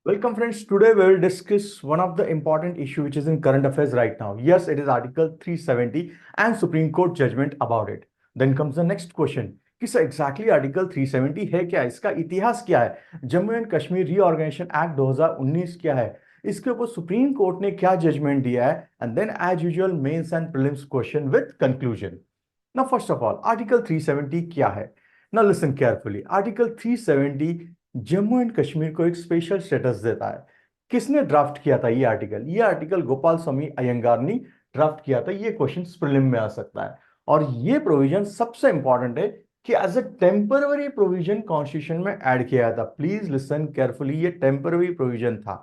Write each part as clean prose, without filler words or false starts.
Welcome friends. Today we will discuss one of the important issue which is in current affairs right now. Yes, it is Article 370 and Supreme Court judgment about it. Then comes the next question कि sir exactly article 370 है क्या, इसका इतिहास क्या है, Jammu and Kashmir reorganisation act 2019 क्या है, इसके ऊपर सुप्रीम कोर्ट ने क्या जजमेंट दिया है, and then as usual mains and prelims question with conclusion. Now, first of all, Article 370 क्या है? Now listen carefully. Article 370 Jammu and Kashmir को एक स्पेशल स्टेटस देता है. किसने ड्राफ्ट किया था ये आर्टिकल? ये आर्टिकल गोपाल स्वामी अयंगार ने ड्राफ्ट किया था. ये क्वेश्चन प्रीलिम में आ सकता है. और ये प्रोविजन सबसे इंपॉर्टेंट है कि as a temporary provision constitution में ऐड किया था. प्लीज लिसन केयरफुली, ये टेम्पररी प्रोविजन था.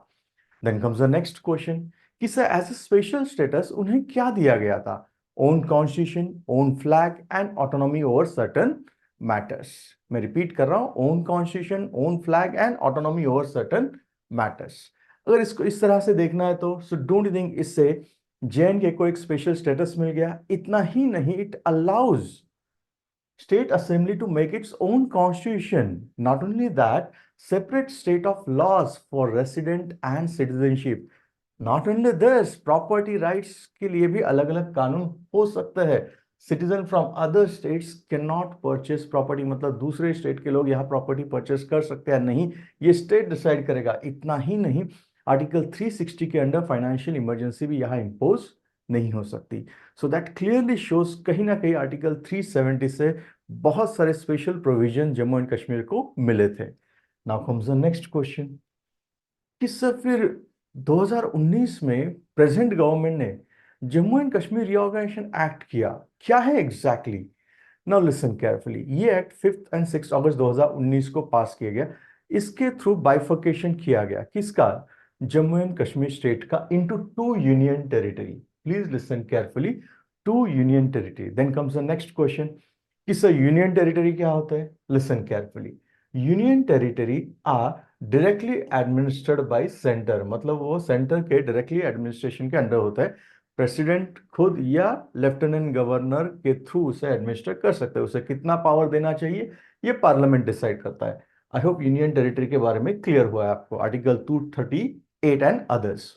Then comes the next question कि sir as a special status उन्हें क्या दिया गया था? Own constitution, own flag and autonomy over certain matters. मैं रिपीट कर रहा हूं, own constitution, own flag and autonomy over certain matters. अगर इसको इस तरह से देखना है तो सो डोंट थिंक इससे जेएनके को एक स्पेशल स्टेटस मिल गया. इतना ही नहीं, it allows state assembly to make its own constitution. Not only that, separate state of laws for resident and citizenship. Not only this, property rights के लिए भी अलग अलग कानून हो सकते हैं. Citizen from other states can not purchase property, मतलब दूसरे स्टेट के लोग यहाँ प्रॉपर्टी परचेस कर सकते हैं नहीं, ये स्टेट डिसाइड करेगा. इतना ही नहीं, आर्टिकल 360 के अंडर फाइनेंशियल इमरजेंसी भी यहाँ इम्पोज नहीं हो सकती. सो दैट क्लियरली शोज कहीं ना कहीं आर्टिकल 370 से बहुत सारे special provision Jammu and Kashmir को मिले थे. Now comes the next question कि सर फिर 2019 में प्रेजेंट गवर्नमेंट ने Jammu and Kashmir reorganisation act किया. क्या है एग्जैक्टली? Now listen carefully. ये एक्ट 5 एंड 6 अगस्त 2019 को पास किया गया. इसके थ्रू बाइफर्केशन किया गया. किसका? जम्मू एंड कश्मीर स्टेट का into two union territory. Please listen carefully, two union territory. Then comes the next question कि सर यूनियन टेरिटरी क्या होता है? Listen carefully. Union territory are directly administered by centre, मतलब वो सेंटर के डायरेक्टली एडमिनिस्ट्रेशन के under होता है. प्रेसिडेंट खुद या लेफ्टिनेंट गवर्नर के थ्रू उसे एडमिनिस्टर कर सकते हैं. उसे कितना पावर देना चाहिए ये पार्लियामेंट डिसाइड करता है. आई होप यूनियन टेरिटरी के बारे में क्लियर हुआ है आपको. Article 238 and others.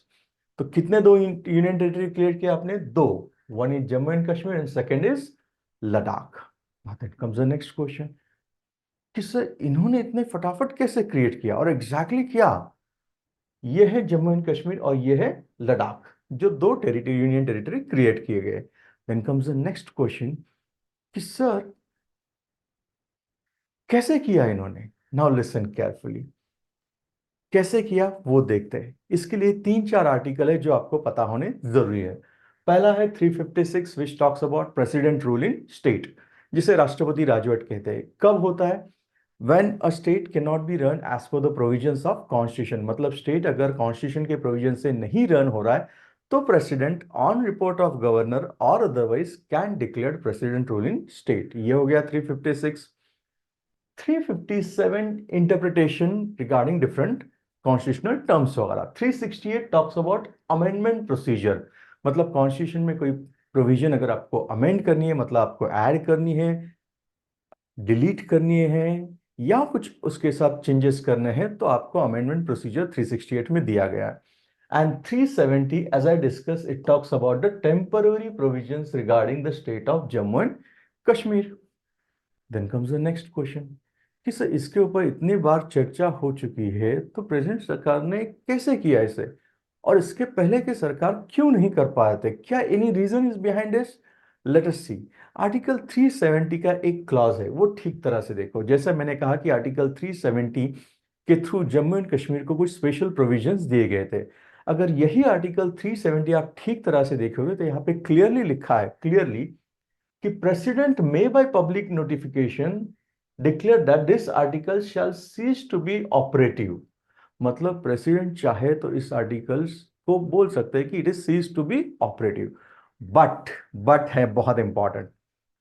तो कितने दो यूनियन टेरिटरी क्लियर किया आपने? दो. One is Jammu and Kashmir and second is Ladakh. That comes the next question कि सर इन्होंने इतने फटाफट कैसे क्रिएट किया और एग्जैक्टली क्या? ये है जम्मू एंड कश्मीर और ये है लद्दाख, जो दो टेरिटरी यूनियन टेरिटरी क्रिएट किए गए. Then comes the next question कि सर कैसे किया इन्होंने? Now listen carefully. कैसे किया वो देखते हैं. इसके लिए 3-4 आर्टिकल है जो आपको पता होने जरूरी है. पहला है 356 which talks about president rule in state, जिसे राष्ट्रपति राजवट कहते हैं. कब होता है? When a state cannot be run as per the provisions of constitution, मतलब स्टेट अगर कॉन्स्टिट्यूशन के प्रोविजन से नहीं रन हो रहा है तो president on report of governor और otherwise can declare president rule in state. ये हो गया 356. 357 interpretation regarding different constitutional terms वगैरह. 368 टॉक्स अबाउट अमेंडमेंट प्रोसीजर, मतलब कॉन्स्टिट्यूशन में कोई प्रोविजन अगर आपको अमेंड करनी है, मतलब आपको ऐड करनी है, डिलीट करनी है या कुछ उसके साथ चेंजेस करने हैं, तो आपको अमेंडमेंट प्रोसीजर 368 में दिया गया है. And 370 as I discuss it talks about the temporary provisions regarding the state of Jammu and Kashmir. Then comes the next question कि सर इसके ऊपर इतनी बार चर्चा हो चुकी है तो प्रेजेंट सरकार ने कैसे किया इसे, और इसके पहले की सरकार क्यों नहीं कर पाए थे? क्या any reason is behind this? Let us see. Article 370 का एक क्लॉज है, वो ठीक तरह से देखो. जैसे मैंने कहा कि आर्टिकल 370 के थ्रू जम्मू एंड कश्मीर को कुछ स्पेशल प्रोविजंस दिए गए थे. अगर यही आर्टिकल 370 आप ठीक तरह से देखोगे तो यहाँ पे क्लियरली लिखा है, क्लियरली, कि president may by public notification declare that this article shall cease to be operative. मतलब प्रेसिडेंट चाहे तो इस आर्टिकल्स को बोल सकते हैं कि it is cease to be operative. But है बहुत important,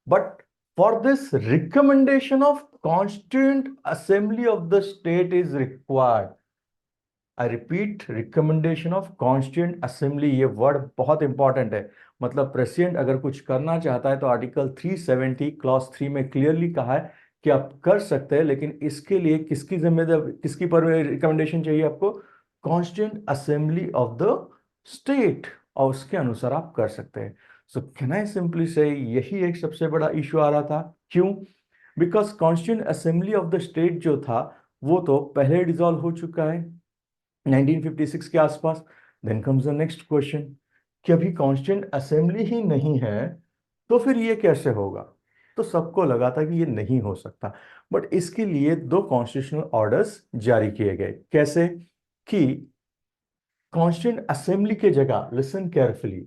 but for this recommendation of constituent assembly of the state is required. I repeat, recommendation of constituent assembly, ये वर्ड बहुत इंपॉर्टेंट है. मतलब प्रेसिडेंट अगर कुछ करना चाहता है तो आर्टिकल 370 क्लॉज 3 में क्लियरली कहा है कि आप कर सकते हैं, लेकिन इसके लिए किसकी जिम्मेदारी, किसकी पर रिकमेंडेशन चाहिए आपको? Constituent assembly of the state, और उसके अनुसार आप कर सकते हैं। सो कैन आई सिंपली से यही एक सबसे बड़ा इश्यू आ रहा था। क्यों? Because constituent assembly of the state जो था वो तो पहले डिसॉल्व हो चुका है 1956 के आसपास। Then comes the next question कि अभी कॉन्स्टिट्यूंट असेंबली ही नहीं है तो फिर ये कैसे होगा? तो सबको लगा था कि ये नहीं हो सकता, बट इसके लिए दो कॉन्स्टिट्यूशनल ऑर्डर्स जारी किए गए। कैसे? कि कॉन्स्टिट्यूंट असेंबली के जगह, लिसन केयरफुली,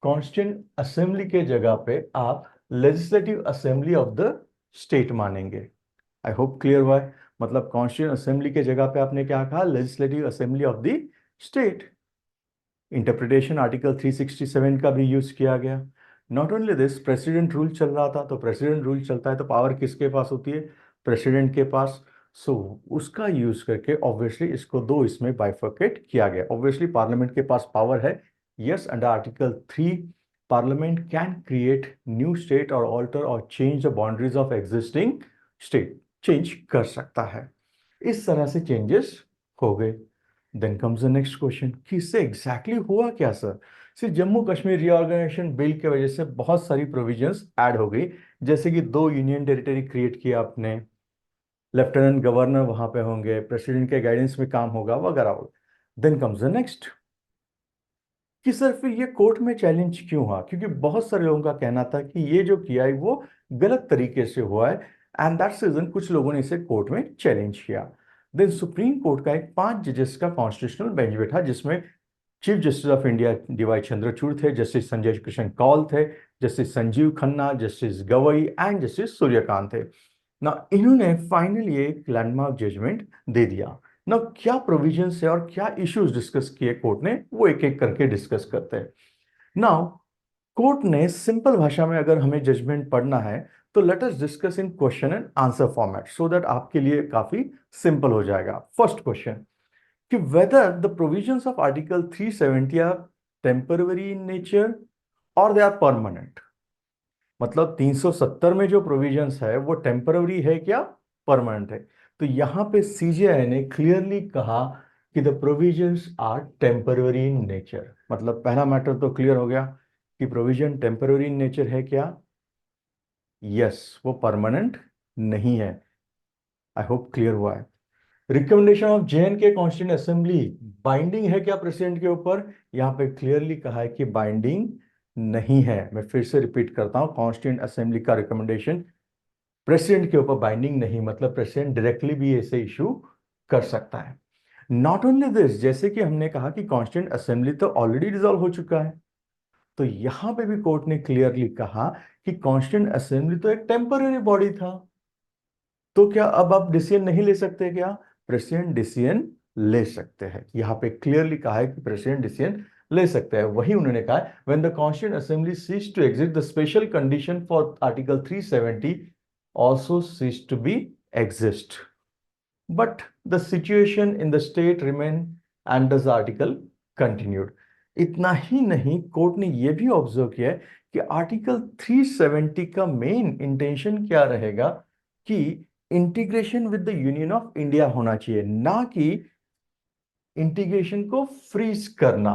कॉन्स्टिट्यूंट असेंबली के जगह पे आप legislative assembly of the state मानेंगे। आई होप क्लियर हुआ है। मतलब कॉन्स्टिट्यूंट असेंबली के जगह पे आपने क्या कहा? Legislative assembly of the state. Interpretation article 367 का भी यूज किया गया। Not only this, president rule चल रहा था, तो प्रेसिडेंट रूल चलता है तो पावर किसके पास होती है? प्रेसिडेंट के पास। सो उसका यूज करके ऑब्वियसली इसको दो इसमें बाइफर्केट किया गया। ऑब्वियसली पार्लियामेंट के पास पावर है। Yes, under article 3 parliament can create new state और ऑल्टर और change the boundaries of existing state, change कर सकता है। इस तरह से चेंजेस हो गए। Then comes the next question कि इससे एग्जैक्टली हुआ क्या सर? सिर्फ जम्मू कश्मीर रीऑर्गेनाइजेशन बिल की वजह से बहुत सारी प्रोविजंस ऐड हो गई, जैसे कि दो यूनियन टेरिटरी क्रिएट किया आपने, लेफ्टिनेंट गवर्नर वहां पे होंगे, प्रेसिडेंट के गाइडेंस में काम होगा वगैरह वगैरह। देन कम्स द नेक्स्ट कि सर फिर ये कोर्ट में चैलेंज क्यों हुआ? क्योंकि बहुत सारे लोगों का कहना था कि ये जो किया है वो गलत तरीके से हुआ है, एंड दैट्स रीजन कुछ लोगों ने इसे कोर्ट में चैलेंज किया। देन सुप्रीम कोर्ट का एक 5 जजेस का कॉन्स्टिट्यूशनल बेंच बैठा, जिसमें chief justice of India DY Chandrachud थे, जस्टिस संजय किशन कौल थे, justice Sanjiv Khanna, justice Gavai and justice Suryakant थे ना। इन्होंने फाइनली एक लैंडमार्क जजमेंट दे दिया ना। क्या प्रोविजंस है और क्या इश्यूज डिस्कस किए कोर्ट ने, वो एक एक करके डिस्कस करते हैं। नाउ कोर्ट ने सिंपल भाषा में अगर हमें जजमेंट पढ़ना है तो let us discuss in question and answer format, so that आपके लिए काफी सिंपल हो जाएगा। फर्स्ट क्वेश्चन कि whether the provisions of Article 370 are temporary in nature or they are permanent। मतलब 370 में जो प्रोविजंस है वो टेम्पररी है क्या परमानेंट है? तो यहां पे सीजेआई ने क्लियरली कहा कि the provisions are temporary in nature. मतलब पहला मैटर तो क्लियर हो गया कि प्रोविजन टेम्पररी इन नेचर है क्या? यस, वो परमानेंट नहीं है। आई होप क्लियर हुआ है। Recommendation of JNK constituent assembly binding है क्या प्रेसिडेंट के ऊपर? यहां पे क्लियरली कहा है कि बाइंडिंग नहीं है। मैं फिर से रिपीट करता हूं, कॉन्स्टिट्यूंट असेंबली का रिकमेंडेशन प्रेसिडेंट के ऊपर बाइंडिंग नहीं, मतलब प्रेसिडेंट डायरेक्टली भी ऐसे इशू कर सकता है। नॉट ओनली दिस, जैसे कि हमने कहा कि कॉन्स्टिट्यूंट असेंबली तो ऑलरेडी डिसॉल्व हो चुका है, तो यहां पे भी कोर्ट ने क्लियरली कहा कि कॉन्स्टिट्यूंट असेंबली तो एक टेम्पररी बॉडी था, तो क्या अब आप डिसीजन नहीं ले सकते क्या? प्रेसिडेंट डिसीजन ले सकते हैं। यहां पे क्लियरली कहा है कि प्रेसिडेंट डिसीजन ले सकते हैं। वही उन्होंने कहा है when the constituent assembly cease to exist the special condition for article 370 also cease to be exist, but the situation in the state remain and the article continued. इतना ही नहीं, कोर्ट ने यह भी ऑब्जर्व किया है कि आर्टिकल 370 का मेन इंटेंशन क्या रहेगा कि integration with the union of India होना चाहिए, ना कि इंटीग्रेशन को फ्रीज करना।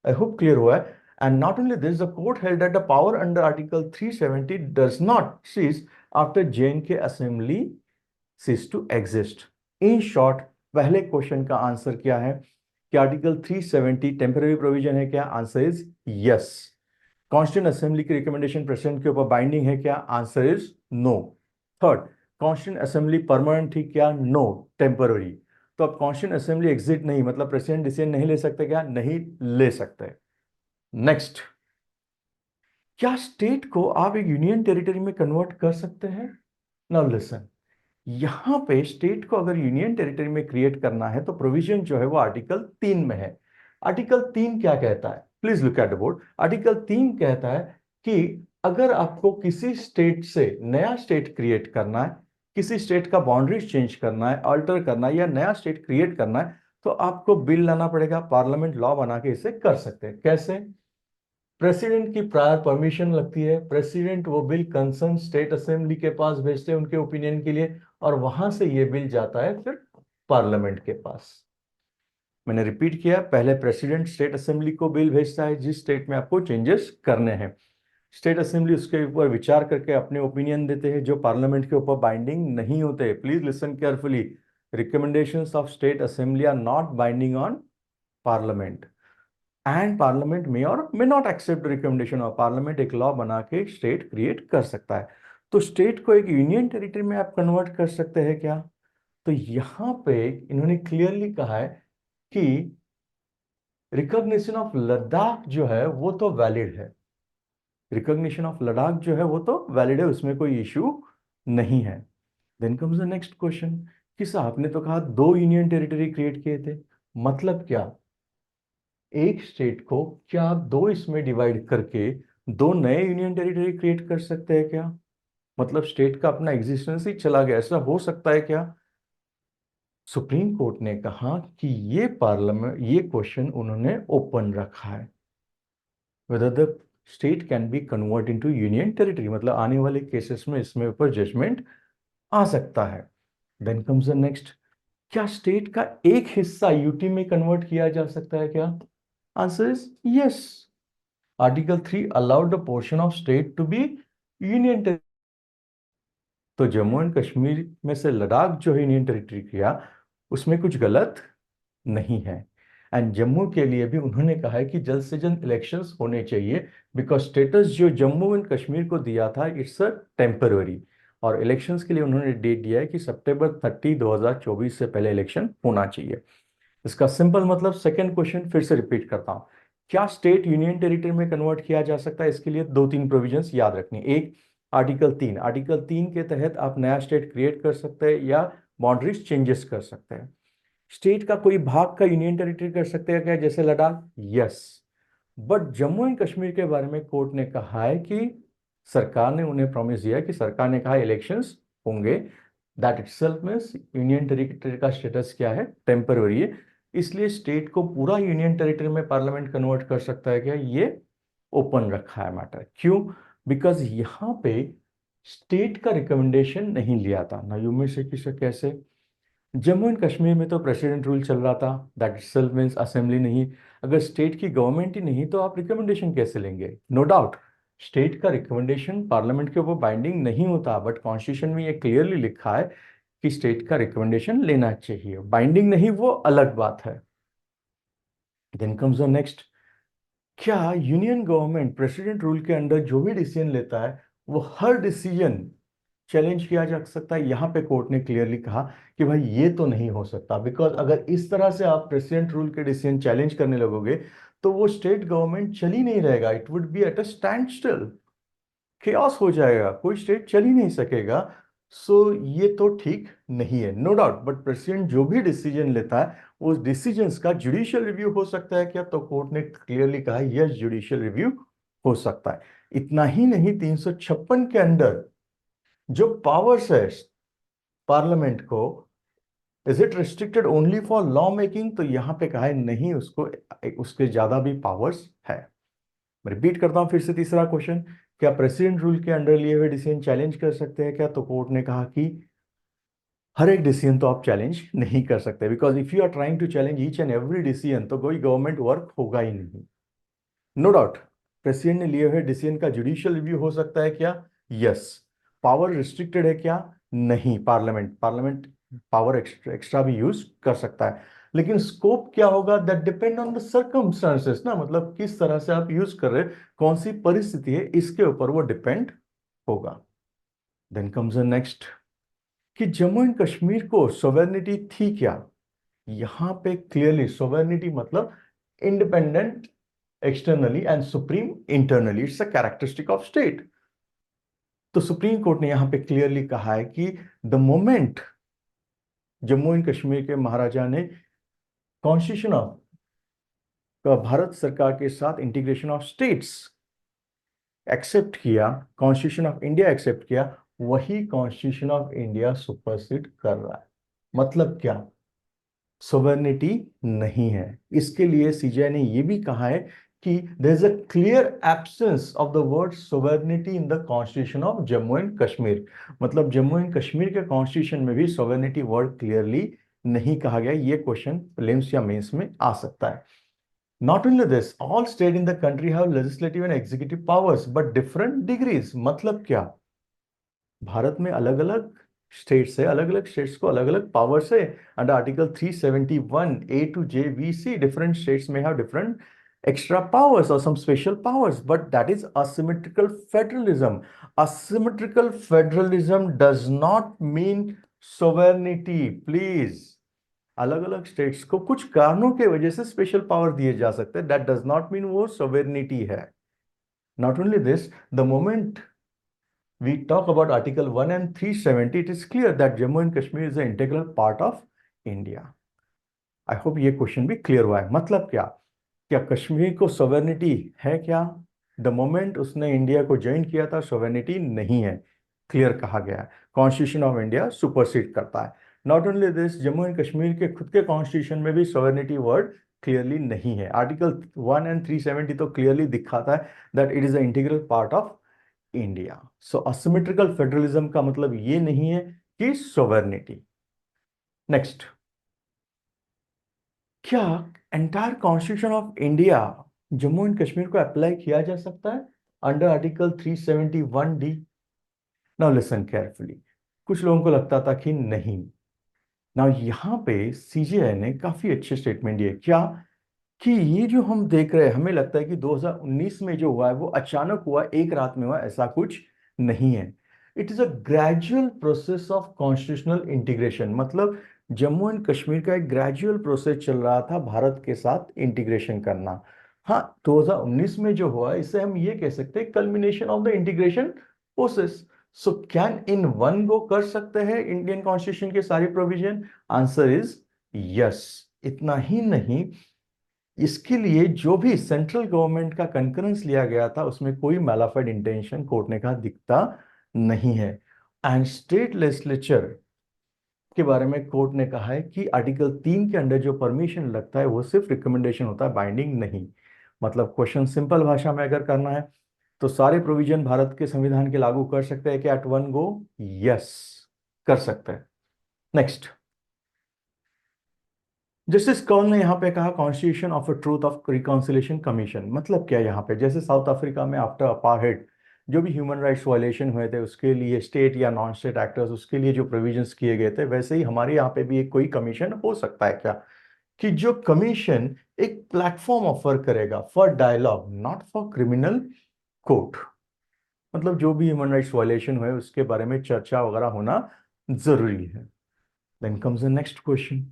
आई होप क्लियर हुआ है। And not only this, the court held that the power under article 370 does not cease after J and K assembly cease to exist. In short, पहले क्वेश्चन का आंसर क्या है कि आर्टिकल 370 टेम्पररी प्रोविजन है क्या? Answer is yes. Constituent assembly की recommendation president के ऊपर बाइंडिंग है क्या? Answer is no. Third, constituent assembly permanent थी क्या? No, temporary. तो अब कॉन्स्टिट्यूंट असेंबली एग्जिट नहीं, मतलब प्रेसिडेंट डिसीजन नहीं ले सकते क्या? नहीं ले सकते। नेक्स्ट, क्या स्टेट को आप एक यूनियन टेरिटरी में कन्वर्ट कर सकते हैं? नाउ लिसन, यहां पे स्टेट को अगर यूनियन टेरिटरी में क्रिएट करना है तो प्रोविजन जो है वो आर्टिकल 3 में है। आर्टिकल 3 क्या कहता है? Please look at the board. Article 3 कहता है कि अगर आपको किसी स्टेट से नया स्टेट क्रिएट करना है, किसी स्टेट का बाउंड्रीज चेंज करना है, अल्टर करना है, या नया स्टेट क्रिएट करना है, तो आपको बिल लाना पड़ेगा। पार्लियामेंट लॉ बना के इसे कर सकते हैं। कैसे? प्रेसिडेंट की प्रायर परमिशन लगती है, प्रेसिडेंट वो बिल कंसर्न स्टेट असेंबली के पास भेजते हैं उनके ओपिनियन के लिए, और वहां से ये बिल जाता है फिर पार्लियामेंट के पास। मैंने रिपीट किया, पहले प्रेसिडेंट स्टेट असेंबली को बिल भेजता है जिस स्टेट में आपको चेंजेस करने हैं। स्टेट असेंबली उसके ऊपर विचार करके अपने ओपिनियन देते हैं जो पार्लियामेंट के ऊपर बाइंडिंग नहीं होते। Please listen carefully, recommendations of state assembly are not binding on parliament, and parliament may और may not accept recommendation of parliament. एक लॉ बना के स्टेट क्रिएट कर सकता है। तो स्टेट को एक यूनियन टेरिटरी में आप कन्वर्ट कर सकते हैं क्या? तो यहां पे इन्होंने क्लियरली कहा है कि रिकॉग्निशन ऑफ लद्दाख जो है वो तो वैलिड है। रिकॉग्निशन ऑफ लद्दाख जो है वो तो वैलिड है, उसमें कोई इश्यू नहीं है। Then comes the next question कि साहब आपने तो कहा दो यूनियन टेरिटरी क्रिएट किए थे, मतलब क्या एक स्टेट को क्या आप दो इसमें डिवाइड करके दो नए यूनियन टेरिटरी क्रिएट कर सकते हैं क्या? मतलब स्टेट का अपना एग्जिस्टेंस ही चला गया, ऐसा हो सकता है क्या? सुप्रीम कोर्ट ने कहा कि ये पार्लियामेंट, ये क्वेश्चन उन्होंने ओपन रखा है, whether the state can be converted into union territory, मतलब आने वाले केसेस में इसमें ऊपर जजमेंट आ सकता है। देन कम्स द नेक्स्ट, क्या स्टेट का एक हिस्सा यूटी में कन्वर्ट किया जा सकता है क्या? Answer is yes. Article 3 allowed the portion of state to be union territory. तो जम्मू एंड कश्मीर में से लद्दाख जो है यूनियन टेरिटरी किया, उसमें कुछ गलत नहीं है। एंड जम्मू के लिए भी उन्होंने कहा है कि जल्द से जल्द इलेक्शंस होने चाहिए, बिकॉज स्टेटस जो जम्मू एंड कश्मीर को दिया था इट्स अ टेम्पररी, और इलेक्शंस के लिए उन्होंने डेट दिया है कि सितंबर 30 2024 से पहले इलेक्शन होना चाहिए। इसका सिंपल मतलब, सेकंड क्वेश्चन फिर से रिपीट करता हूं, क्या स्टेट यूनियन टेरिटरी में कन्वर्ट किया जा सकता है? इसके लिए दो तीन प्रोविजंस याद रखनी। एक, आर्टिकल 3 के तहत आप नया स्टेट क्रिएट कर सकते हैं या बाउंड्रीज चेंजेस कर सकते हैं। स्टेट का कोई भाग का यूनियन टेरिटरी कर सकते हैं क्या, जैसे Ladakh? Yes. But Jammu and Kashmir के बारे में कोर्ट ने कहा है कि सरकार ने उन्हें प्रॉमिस दिया है कि सरकार ने कहा इलेक्शंस होंगे, that itself means union territory का स्टेटस क्या है, टेम्पररी है। इसलिए स्टेट को पूरा यूनियन टेरिटरी में पार्लियामेंट कन्वर्ट कर सकता है क्या, ये ओपन रखा है मैटर। क्यों? बिकॉज यहां पे स्टेट का रिकमेंडेशन नहीं लिया था ना, यू में से किसे कैसे। जम्मू एंड कश्मीर में तो प्रेसिडेंट रूल चल रहा था, दैट इटसेल्फ मींस असेंबली नहीं। अगर स्टेट की गवर्नमेंट ही नहीं तो आप रिकमेंडेशन कैसे लेंगे? नो डाउट स्टेट का रिकमेंडेशन पार्लियामेंट के ऊपर बाइंडिंग नहीं होता, बट कॉन्स्टिट्यूशन में ये क्लियरली लिखा है कि स्टेट का रिकमेंडेशन लेना चाहिए, बाइंडिंग नहीं वो अलग बात है। देन कम्स द नेक्स्ट, क्या यूनियन गवर्नमेंट प्रेसिडेंट रूल के अंडर जो भी डिसीजन लेता है वो हर डिसीजन चैलेंज किया जा सकता है? यहां पे कोर्ट ने क्लियरली कहा कि भाई ये तो नहीं हो सकता, बिकॉज अगर इस तरह से आप प्रेसिडेंट रूल के डिसीजन चैलेंज करने लगोगे तो वो स्टेट गवर्नमेंट चल ही नहीं रहेगा, it would be at a stand still, chaos हो जाएगा, कोई स्टेट चल ही नहीं सकेगा। सो ये तो ठीक नहीं है, नो डाउट। बट प्रेसिडेंट जो भी डिसीजन लेता है उस डिसीजंस का जुडिशियल रिव्यू हो सकता है क्या? तो कोर्ट ने क्लियरली कहा यस, जुडिशियल रिव्यू हो सकता है। इतना ही नहीं, 356 के अंडर जो पावर्स है पार्लियामेंट को, is it restricted only for law making? तो यहां पे कहा है नहीं, उसको उसके ज्यादा भी पावर्स है। मैं रिपीट करता हूं फिर से तीसरा क्वेश्चन, क्या प्रेसिडेंट रूल के अंडर लिए हुए डिसीजन चैलेंज कर सकते हैं क्या? तो कोर्ट ने कहा कि हर एक डिसीजन तो आप चैलेंज नहीं कर सकते, because if you are trying to challenge each and every decision तो कोई गवर्नमेंट वर्क होगा ही नहीं। नो डाउट प्रेसिडेंट ने लिए हुए डिसीजन का जुडिशियल रिव्यू हो सकता है क्या? यस। पावर रिस्ट्रिक्टेड है क्या? नहीं, पार्लियामेंट पार्लियामेंट पावर एक्स्ट्रा भी यूज कर सकता है, लेकिन स्कोप क्या होगा, that depend on the circumstances ना, मतलब किस तरह से आप यूज कर रहे हैं, कौन सी परिस्थिति है, इसके ऊपर वो डिपेंड होगा। देन कम्स द नेक्स्ट, कि जम्मू एंड कश्मीर को सोवेर्निटी थी क्या? यहां पे क्लियरली सोवेर्निटी मतलब independent externally and supreme internally, it's a characteristic of state. तो सुप्रीम कोर्ट ने यहां पे क्लियरली कहा है कि the moment Jammu and Kashmir के महाराजा ने कॉन्स्टिट्यूशन ऑफ भारत सरकार के साथ इंटीग्रेशन ऑफ स्टेट्स एक्सेप्ट किया, कॉन्स्टिट्यूशन ऑफ इंडिया एक्सेप्ट किया, वही कॉन्स्टिट्यूशन ऑफ इंडिया सुपरसीड कर रहा है। मतलब क्या? सोवेर्निटी नहीं है। इसके लिए सीजीआई ने यह भी कहा है कि there is a clear absence of the word sovereignty in the constitution of Jammu and Kashmir. मतलब जम्मू एंड कश्मीर के कॉन्स्टिट्यूशन में भी सोवेर्निटी वर्ड क्लियरली नहीं कहा गया। ये क्वेश्चन प्रीलिम्स या मेंस में आ सकता है। Not only this, all state in the country have legislative and executive powers but different degrees. मतलब क्या, भारत में अलग अलग स्टेट्स है, अलग अलग स्टेट्स को अलग अलग पावर्स है। Under article 371 A to J we see different states में have different extra powers or some special powers, but that is asymmetrical federalism. Asymmetrical federalism does not mean sovereignty, please. अलग अलग states को कुछ कारणों के वजह से स्पेशल पावर दिए जा सकते हैं, दैट डज नॉट मीन वो सोवेरिनिटी है। Not only this, the moment we talk about Article 1 and 370, it is clear that Jammu and Kashmir is an integral part of India. I hope ये question भी clear हुआ है। मतलब क्या, क्या कश्मीर को सोवेरिनिटी है क्या? द मोमेंट उसने इंडिया को ज्वाइन किया था सोवेरिनिटी नहीं है, क्लियर कहा गया है। कॉन्स्टिट्यूशन ऑफ इंडिया सुपरसीड करता है। Not only this, Jammu and Kashmir के खुद के कॉन्स्टिट्यूशन में भी सोवेरिनिटी वर्ड क्लियरली नहीं है। आर्टिकल 1 एंड 370 तो क्लियरली दिखाता है that it is a integral part of India. So asymmetrical federalism का मतलब ये नहीं है कि सोवेरिनिटी। नेक्स्ट, क्या entire constitution of India Jammu and Kashmir को अप्लाई किया जा सकता है under article 371D? Now listen carefully. कुछ लोगों को लगता था कि नहीं। नाउ यहाँ पे सीजेआई ने काफी अच्छे स्टेटमेंट दिए। क्या कि ये जो हम देख रहे हैं, हमें लगता है कि 2019 में जो हुआ है वो अचानक हुआ, एक रात में हुआ, ऐसा कुछ नहीं है। It is a gradual process of constitutional integration. मतलब जम्मू एंड कश्मीर का एक ग्रेजुअल प्रोसेस चल रहा था भारत के साथ इंटीग्रेशन करना। हाँ, 2019 में जो हुआ इसे हम ये कह सकते हैं culmination of the integration process. So can in one go कर सकते हैं इंडियन कॉन्स्टिट्यूशन के सारे प्रोविजन? Answer is yes. इतना ही नहीं, इसके लिए जो भी सेंट्रल गवर्नमेंट का कंकरेंस लिया गया था उसमें कोई मैलाफाइड इंटेंशन कोर्ट ने कहा दिखता नहीं है। एंड स्टेट लेजिस्लेचर के बारे में कोर्ट ने कहा है कि आर्टिकल 3 के अंडर जो परमिशन लगता है वो सिर्फ रिकमेंडेशन होता है, बाइंडिंग नहीं। मतलब क्वेश्चन सिंपल भाषा में अगर करना है तो सारे प्रोविजन भारत के संविधान के लागू कर सकते हैं कि एट वन गो? यस, कर सकते हैं। नेक्स्ट, जस्टिस कौल ने यहाँ पे कहा constitution of a truth of reconciliation commission. मतलब क्या, यहाँ पे जैसे साउथ अफ्रीका में आफ्टर अपारहेड जो भी ह्यूमन राइट्स वायलेशन हुए थे उसके लिए स्टेट या नॉन स्टेट एक्टर्स उसके लिए जो प्रोविजंस किए गए थे, वैसे ही हमारे यहाँ पे भी एक कोई कमीशन हो सकता है क्या, कि जो कमीशन एक प्लेटफॉर्म ऑफर करेगा for dialogue not for criminal court. मतलब जो भी ह्यूमन राइट्स वायलेशन हुए उसके बारे में चर्चा वगैरह होना जरूरी है। Then comes the next question,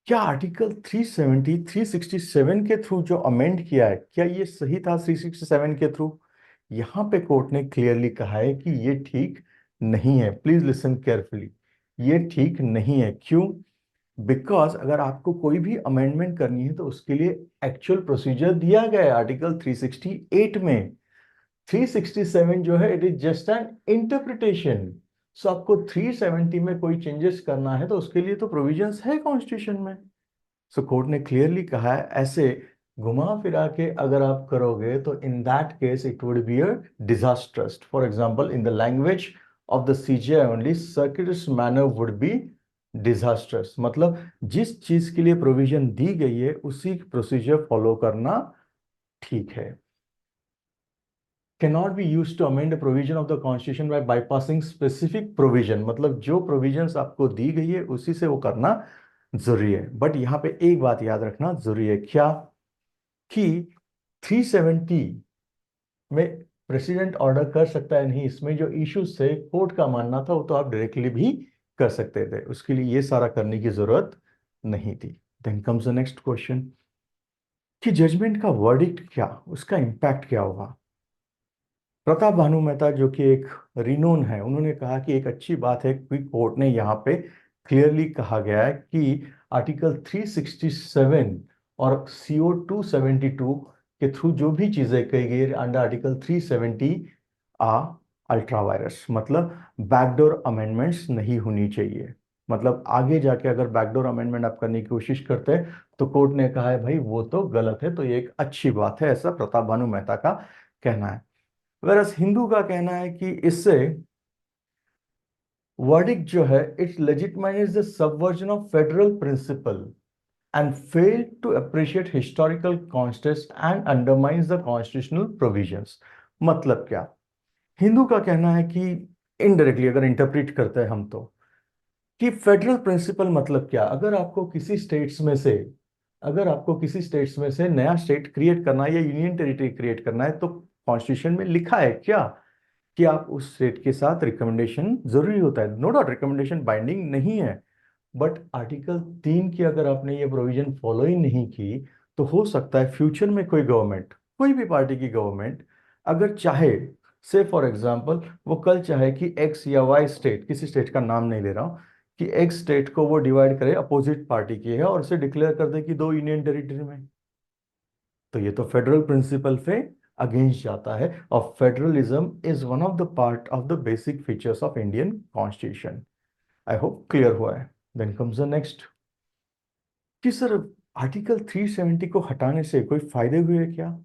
क्या आर्टिकल 370 367 के थ्रू जो अमेंड किया है क्या ये सही था? 367 के थ्रू यहां पे कोर्ट ने क्लियरली कहा है कि ये ठीक नहीं है। प्लीज लिसन केयरफुली, ये ठीक नहीं है। क्यों? बिकॉज अगर आपको कोई भी अमेंडमेंट करनी है तो उसके लिए एक्चुअल प्रोसीजर दिया गया है आर्टिकल 368 में। 367 जो है it is just an interpretation. So आपको 370 में कोई चेंजेस करना है तो उसके लिए तो प्रोविजंस है कॉन्स्टिट्यूशन में। सो कोर्ट ने क्लियरली कहा है ऐसे घुमा फिरा के अगर आप करोगे तो in that case it would be a disastrous. For example in the language of the CGI only, circuits manner would be disastrous. मतलब जिस चीज के लिए प्रोविजन दी गई है उसी प्रोसीजर फॉलो करना ठीक है। cannot be used to amend a provision of the constitution by bypassing specific provision। मतलब जो provisions आपको दी गई है उसी से वो करना जरूरी है। बट यहाँ पे एक बात याद रखना जरूरी है, क्या कि 370 में प्रेसिडेंट ऑर्डर कर सकता है नहीं, इसमें जो इश्यूज थे कोर्ट का मानना था वो तो आप डायरेक्टली भी कर सकते थे, उसके लिए ये सारा करने की जरूरत नहीं थी। Then comes the next question कि जजमेंट का वर्डिक्ट क्या, उसका इंपैक्ट क्या होगा? प्रताप भानु मेहता जो कि एक रिनोन है, उन्होंने कहा कि एक अच्छी बात है कि कोर्ट ने यहाँ पे क्लियरली कहा गया है कि आर्टिकल 367 और सीओ 272 के थ्रू जो भी चीजें कही गई अंडर आर्टिकल 370 आ अल्ट्रा वायरस। मतलब बैकडोर अमेंडमेंट्स नहीं होनी चाहिए। मतलब आगे जाके अगर बैकडोर अमेंडमेंट आप करने की कोशिश करते हैं तो कोर्ट ने कहा है भाई वो तो गलत है, तो ये एक अच्छी बात है, ऐसा प्रताप भानु मेहता का कहना है। वेरस हिंदू का कहना है कि इससे, वर्डिक्ट जो है, it's legitimise the subversion of federal principle and failed to appreciate historical context and undermines the constitutional provisions। मतलब क्या? हिंदू का कहना है कि इनडायरेक्टली अगर इंटरप्रेट करते हैं हम तो, कि फेडरल प्रिंसिपल मतलब क्या? अगर आपको किसी स्टेट्स में से नया स्टेट क्रिएट करना है या यूनियन टेरिटरी क्रिएट करना है, तो कॉन्स्टिट्यूशन में लिखा है क्या कि आप उस स्टेट के साथ रिकमेंडेशन जरूरी होता है? नो डाउट रिकमेंडेशन बाइंडिंग नहीं है, बट आर्टिकल 3 की अगर आपने ये प्रोविजन फॉलो ही नहीं की, तो हो सकता है फ्यूचर में कोई गवर्नमेंट, कोई भी पार्टी की गवर्नमेंट अगर चाहे, से फॉर एग्जांपल वो कल चाहे कि एक्स या वाई स्टेट, किसी स्टेट का नाम नहीं ले रहा हूं, कि एक्स स्टेट को वो डिवाइड करे, अपोजिट पार्टी की है, और उसे डिक्लेयर कर दे कि दो यूनियन टेरिटरी में, तो ये तो फेडरल प्रिंसिपल पे अगेंस्ट जाता है। और federalism is one of the part of the basic features of Indian constitution. I hope clear हुआ है। देन कम्स द नेक्स्ट, कि सर आर्टिकल 370 को हटाने से कोई फायदे हुए क्या?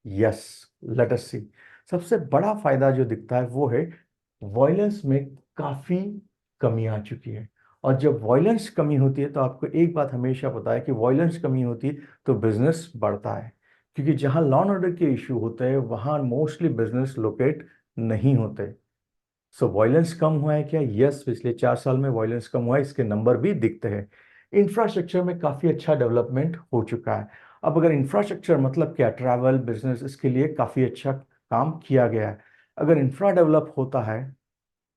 यस, लेट अस सी। सबसे बड़ा फायदा जो दिखता है वो है वॉयलेंस में काफी कमी आ चुकी है। और जब वॉयलेंस कमी होती है, तो आपको एक बात हमेशा पता है कि वॉयलेंस कमी होती है तो बिजनेस बढ़ता है, क्योंकि जहां लॉ एंड ऑर्डर के इशू होते हैं वहां मोस्टली बिजनेस लोकेट नहीं होते। सो वॉयलेंस कम हुआ है क्या? यस, पिछले 4 साल में वॉयलेंस कम हुआ है, इसके नंबर भी दिखते हैं। इंफ्रास्ट्रक्चर में काफी अच्छा डेवलपमेंट हो चुका है। अब अगर इंफ्रास्ट्रक्चर मतलब क्या, ट्रैवल बिजनेस, इसके लिए काफी अच्छा काम किया गया है। अगर इंफ्रा डेवलप होता है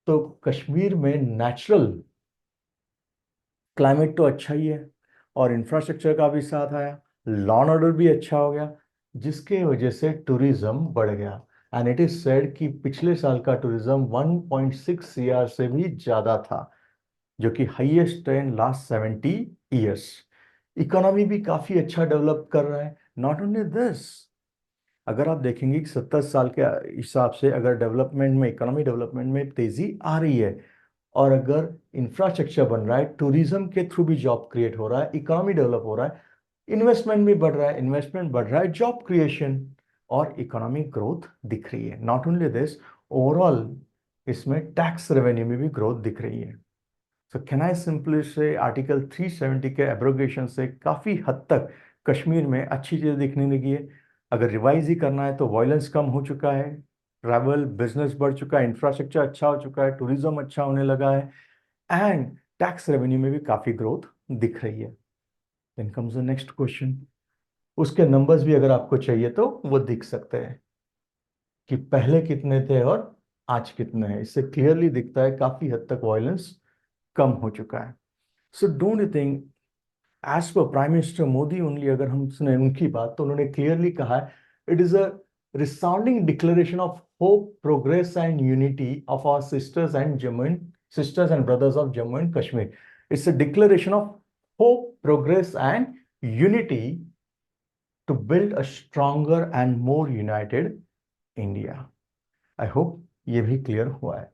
तो कश्मीर में नेचुरल क्लाइमेट तो अच्छा ही है, और इंफ्रास्ट्रक्चर का भी साथ आया, लॉ एंड ऑर्डर भी अच्छा हो गया, जिसके वजह से टूरिज्म बढ़ गया। एंड इट इज सेड कि पिछले साल का टूरिज्म 1.6 सीआर से भी ज्यादा था, जो कि highest in last 70 years. Economy भी काफी अच्छा डेवलप कर रहा है। नॉट ओनली दिस, अगर आप देखेंगे कि 70 साल के हिसाब से अगर डेवलपमेंट में, इकोनॉमी डेवलपमेंट में तेजी आ रही है, और अगर इंफ्रास्ट्रक्चर बन रहा है, टूरिज्म के थ्रू भी जॉब क्रिएट हो रहा है, इकोनॉमी डेवलप हो रहा है, इन्वेस्टमेंट भी बढ़ रहा है, इन्वेस्टमेंट बढ़ रहा है, जॉब क्रिएशन और इकोनॉमिक ग्रोथ दिख रही है। नॉट ओनली दिस, ओवरऑल इसमें टैक्स रेवेन्यू में भी ग्रोथ दिख रही है। सो कैन आई सिंपली से आर्टिकल 370 के एब्रोगेशन से काफी हद तक कश्मीर में अच्छी चीजें दिखने लगी है। अगर रिवाइज ही करना है तो वायलेंस कम हो चुका है, ट्रैवल बिजनेस बढ़ चुका है, इंफ्रास्ट्रक्चर अच्छा हो चुका है, टूरिज्म अच्छा होने लगा है, एंड टैक्स रेवेन्यू में भी काफी ग्रोथ दिख रही है। Then comes the next question, उसके नंबर्स भी अगर आपको चाहिए तो वो दिख सकते हैं कि पहले कितने थे और आज कितने हैं। इससे क्लियरली दिखता है काफी हद तक वायलेंस कम हो चुका है। So don't you think, as per prime minister Modi only, अगर हम सुने उनकी बात, तो उन्होंने क्लियरली कहा है, it is a resounding declaration of hope, progress and unity of our sisters and brothers of Jammu and Kashmir. It's a declaration of hope, progress and unity to build a stronger and more united India. I hope ये भी clear हुआ है।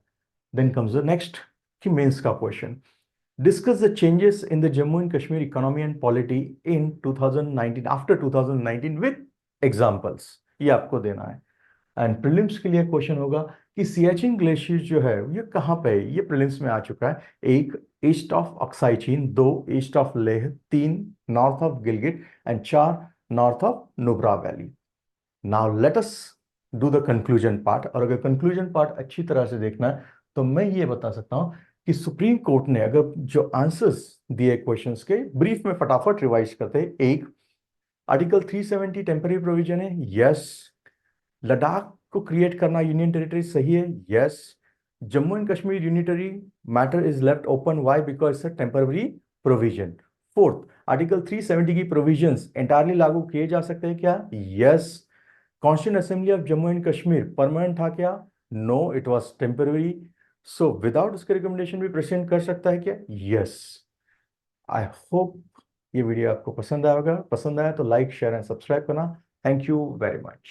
Then comes the next, कि mains का question, discuss the changes in the Jammu and Kashmir economy and polity in 2019, after 2019 with examples। ये आपको देना है। एंड प्रीलिम्स के लिए क्वेश्चन होगा कि सियाचिन ग्लेशियर जो है ये कहाँ पे है? ये प्रीलिम्स में आ चुका है। एक, ईस्ट ऑफ अक्साई चीन, दो, ईस्ट ऑफ लेह, तीन, नॉर्थ ऑफ गिलगिट, एंड चार, north of Nubra valley. Now let us do the conclusion part. और अगर कंक्लूजन पार्ट अच्छी तरह से देखना है, तो मैं ये बता सकता हूं कि सुप्रीम कोर्ट ने अगर जो आंसर्स दिए क्वेश्चंस के, ब्रीफ में फटाफट रिवाइज करते हैं। एक, आर्टिकल 370 टेम्पररी प्रोविजन है, यस। लद्दाख को क्रिएट करना यूनियन टेरिटरी सही है, yes. Jammu and Kashmir unitary matter is left open, why? Because it's a temporary provision. Fourth, article 370 की प्रोविजंस एंटायरली लागू किए जा सकते हैं क्या? Yes. Constituent assembly of Jammu and Kashmir permanent था क्या? No, it was temporary. So without उसके रिकमेंडेशन भी प्रेसिडेंट कर सकता है क्या? यस। आई होप ये वीडियो आपको पसंद आएगा। पसंद आया तो लाइक, शेयर एंड सब्सक्राइब करना। Thank you very much.